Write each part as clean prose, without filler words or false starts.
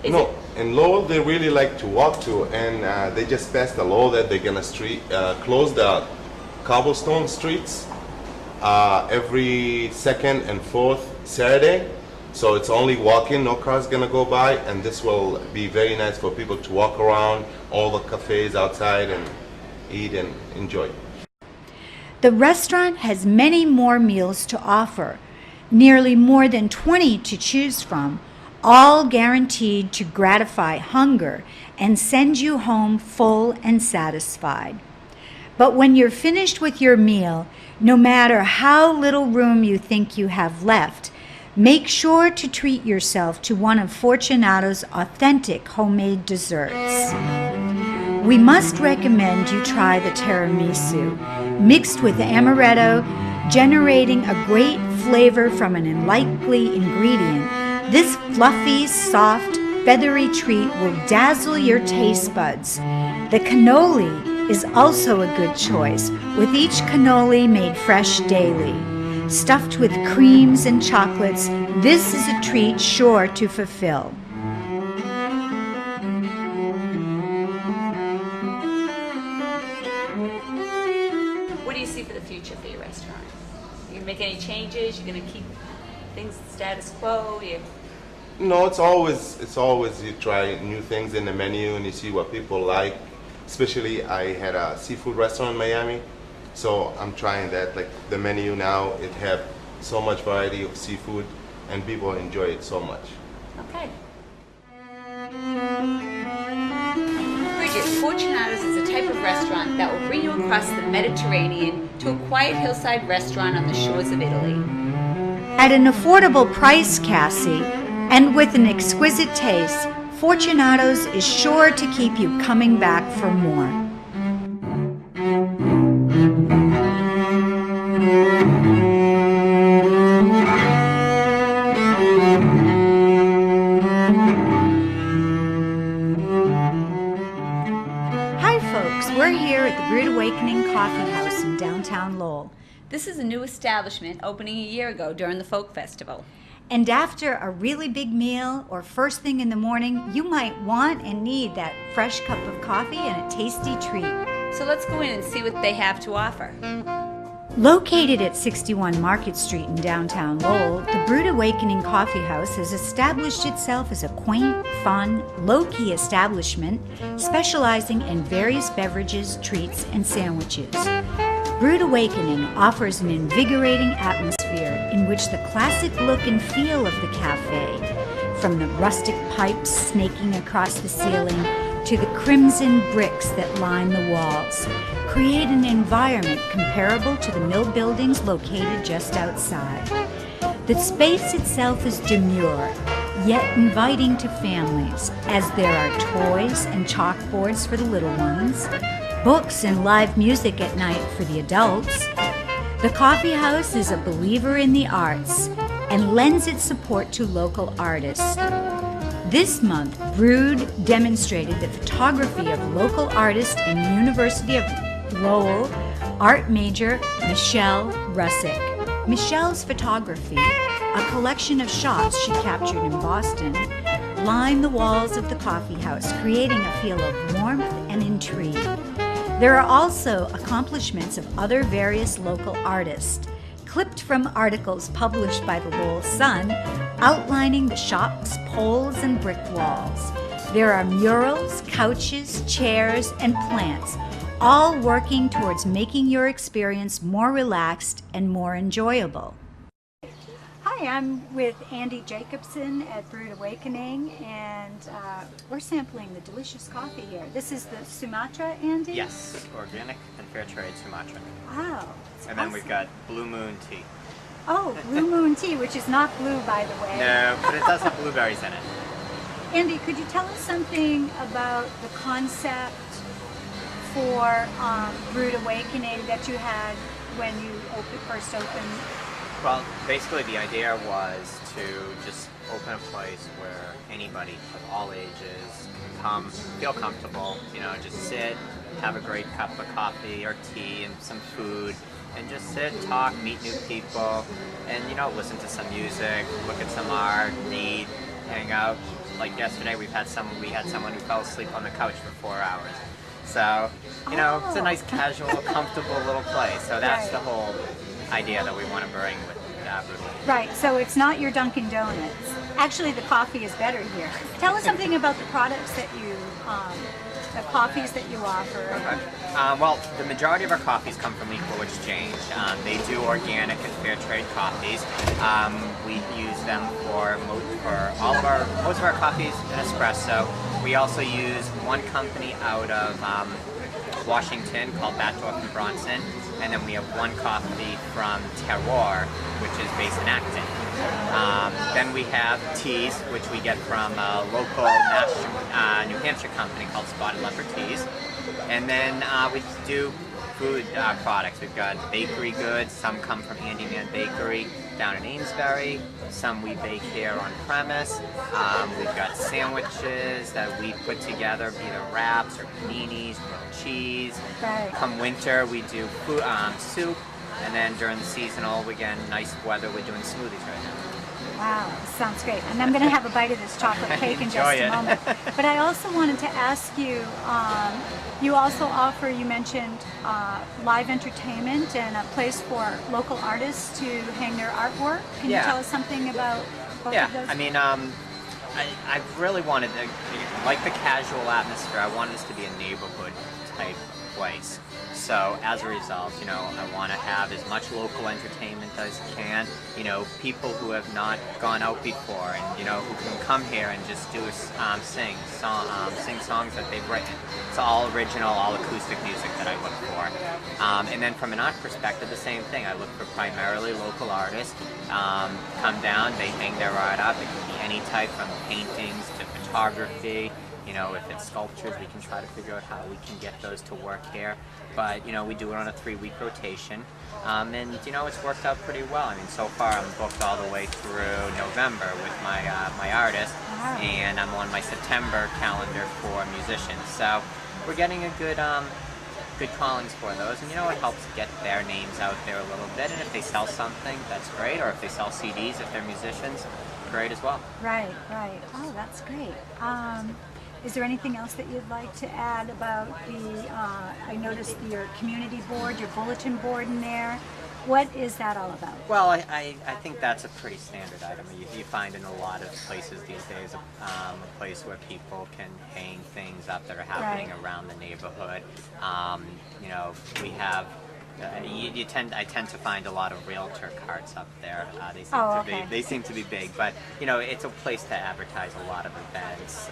No, in Lowell they really like to walk to, and they just passed a law that they're gonna close the cobblestone streets every second and fourth Saturday. So it's only walking, no cars gonna go by, and this will be very nice for people to walk around all the cafes outside and eat and enjoy. The restaurant has many more meals to offer, nearly more than 20 to choose from, all guaranteed to gratify hunger and send you home full and satisfied. But when you're finished with your meal, no matter how little room you think you have left, make sure to treat yourself to one of Fortunato's authentic homemade desserts. We must recommend you try the tiramisu, mixed with amaretto, generating a great flavor from an unlikely ingredient. This fluffy, soft, feathery treat will dazzle your taste buds. The cannoli is also a good choice, with each cannoli made fresh daily. Stuffed with creams and chocolates, this is a treat sure to fulfill. What do you see for the future for your restaurant? You gonna make any changes? You're gonna keep things status quo? No, it's always you try new things in the menu and you see what people like. Especially I had a seafood restaurant in Miami, so I'm trying that. Like the menu now, it have so much variety of seafood and people enjoy it so much. Okay. Bridget, Fortunato's is a type of restaurant that will bring you across the Mediterranean to a quiet hillside restaurant on the shores of Italy. At an affordable price, Cassie, and with an exquisite taste, Fortunato's is sure to keep you coming back for more. Hi folks, we're here at the Brewed Awakening Coffee House in downtown Lowell. This is a new establishment opening a year ago during the Folk Festival. And after a really big meal or first thing in the morning, you might want and need that fresh cup of coffee and a tasty treat. So let's go in and see what they have to offer. Located at 61 Market Street in downtown Lowell, the Brewed Awakening Coffee House has established itself as a quaint, fun, low-key establishment specializing in various beverages, treats, and sandwiches. Brewed Awakening offers an invigorating atmosphere in which the classic look and feel of the cafe, from the rustic pipes snaking across the ceiling to the crimson bricks that line the walls, create an environment comparable to the mill buildings located just outside. The space itself is demure, yet inviting to families, as there are toys and chalkboards for the little ones, books and live music at night for the adults. The coffee house is a believer in the arts and lends its support to local artists. This month, Brewed demonstrated the photography of local artist and University of Lowell art major Michelle Russick. Michelle's photography, a collection of shots she captured in Boston, line the walls of the coffee house, creating a feel of warmth and intrigue. There are also accomplishments of other various local artists, clipped from articles published by the Lowell Sun, outlining the shop's poles and brick walls. There are murals, couches, chairs, and plants, all working towards making your experience more relaxed and more enjoyable. Hi, I'm with Andy Jacobson at Brewed Awakening, and we're sampling the delicious coffee here. This is the Sumatra, Andy? Yes, organic and fair trade Sumatra. Wow. And then we've got Blue Moon tea. Oh, Blue Moon tea, which is not blue, by the way. No, but it does have blueberries in it. Andy, could you tell us something about the concept for Brewed Awakening that you had when you first opened? Well, basically the idea was to just open a place where anybody of all ages can come, feel comfortable, just sit, have a great cup of coffee or tea and some food, and just sit, talk, meet new people, and listen to some music, look at some art, read, hang out. like yesterday, we had someone who fell asleep on the couch for 4 hours. So, you know, it's a nice, casual, comfortable little place. So that's the whole idea that we want to bring with Brutal. Right, so it's not your Dunkin' Donuts. Actually, the coffee is better here. Tell us something about the products that you, the coffees that you offer. Okay. Well, the majority of our coffees come from Equal Exchange. They do organic and fair trade coffees. We use them for most of our coffees in espresso. We also use one company out of Washington called Batdorf and Bronson, and then we have one coffee from Terroir, which is based in Acton. Then we have teas, which we get from a local New Hampshire company called Spotted Leopard Teas. And then we do food products. We've got bakery goods. Some come from Handyman Bakery down in Amesbury. Some we bake here on premise. We've got sandwiches that we put together, either wraps or paninis, grilled cheese. Right. Come winter, we do food, soup. And then during the seasonal, again, nice weather, we're doing smoothies right now. Wow, sounds great. And I'm going to have a bite of this chocolate cake in just a moment. But I also wanted to ask you, you also offer, you mentioned live entertainment and a place for local artists to hang their artwork. Can you tell us something about both of those? I mean, I really wanted to, like the casual atmosphere, I wanted this to be a neighborhood type place. So as a result, you know, I want to have as much local entertainment as I can. You know, people who have not gone out before, and you know, who can come here and just do sing songs that they've written. It's all original, all acoustic music that I look for. And then from an art perspective, the same thing. I look for primarily local artists. Come down, they hang their art up. It can be any type, from paintings to photography. You know, if it's sculptures, we can try to figure out how we can get those to work here. But, you know, we do it on a 3-week rotation. And, you know, it's worked out pretty well. I mean, so far I'm booked all the way through November with my artist. Wow. And I'm on my September calendar for musicians. So we're getting a good callings for those. And, you know, it helps get their names out there a little bit. And if they sell something, that's great. Or if they sell CDs, if they're musicians, great as well. Right, right. Oh, that's great. Is there anything else that you'd like to add about the, I noticed your community board, your bulletin board in there. What is that all about? Well, I think that's a pretty standard item. You find in a lot of places these days a place where people can hang things up that are happening around the neighborhood. You know, we have I tend to find a lot of realtor carts up there. They seem to be big, but you know, it's a place to advertise a lot of events.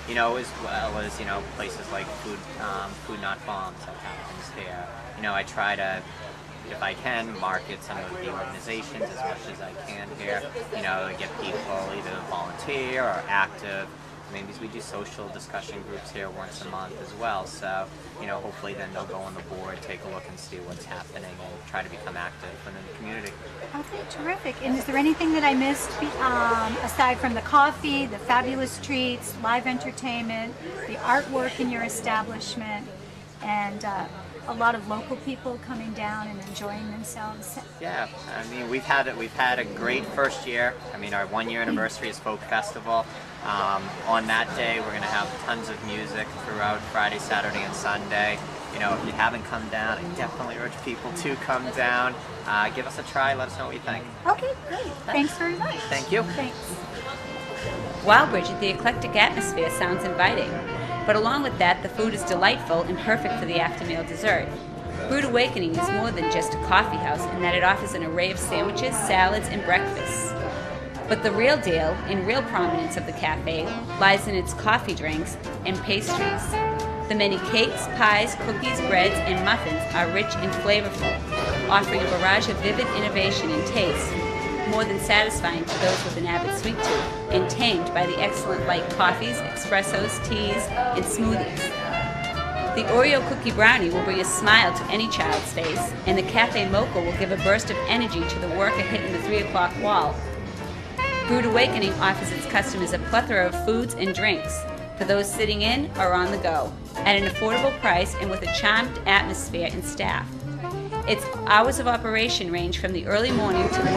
You know, as well as, you know, places like Food Not Bombs that happens here. You know, I try to, if I can, market some of the organizations as much as I can here. You know, get people either volunteer or active. Maybe we do social discussion groups here once a month as well. So, you know, hopefully then they'll go on the board, take a look and see what's happening and try to become active within the community. Okay, terrific. And is there anything that I missed aside from the coffee, the fabulous treats, live entertainment, the artwork in your establishment, and a lot of local people coming down and enjoying themselves? Yeah, I mean, we've had a great first year. I mean, our 1-year anniversary is Folk Festival. On that day, we're going to have tons of music throughout Friday, Saturday, and Sunday. You know, if you haven't come down, I definitely urge people to come down. Give us a try. Let us know what you think. Okay, great. Thanks very much. Thank you. Thanks. Wow, Bridget, the eclectic atmosphere sounds inviting. But along with that, the food is delightful and perfect for the after-meal dessert. Brewed Awakening is more than just a coffee house in that it offers an array of sandwiches, salads, and breakfasts. But the real deal, in real prominence of the cafe, lies in its coffee drinks and pastries. The many cakes, pies, cookies, breads, and muffins are rich and flavorful, offering a barrage of vivid innovation and taste, more than satisfying to those with an avid sweet tooth, and tamed by the excellent light coffees, espressos, teas, and smoothies. The Oreo cookie brownie will bring a smile to any child's face, and the cafe mocha will give a burst of energy to the worker hitting the 3 o'clock wall. Brewed Awakening offers its customers a plethora of foods and drinks for those sitting in or on the go, at an affordable price and with a charmed atmosphere and staff. Its hours of operation range from the early morning to the night.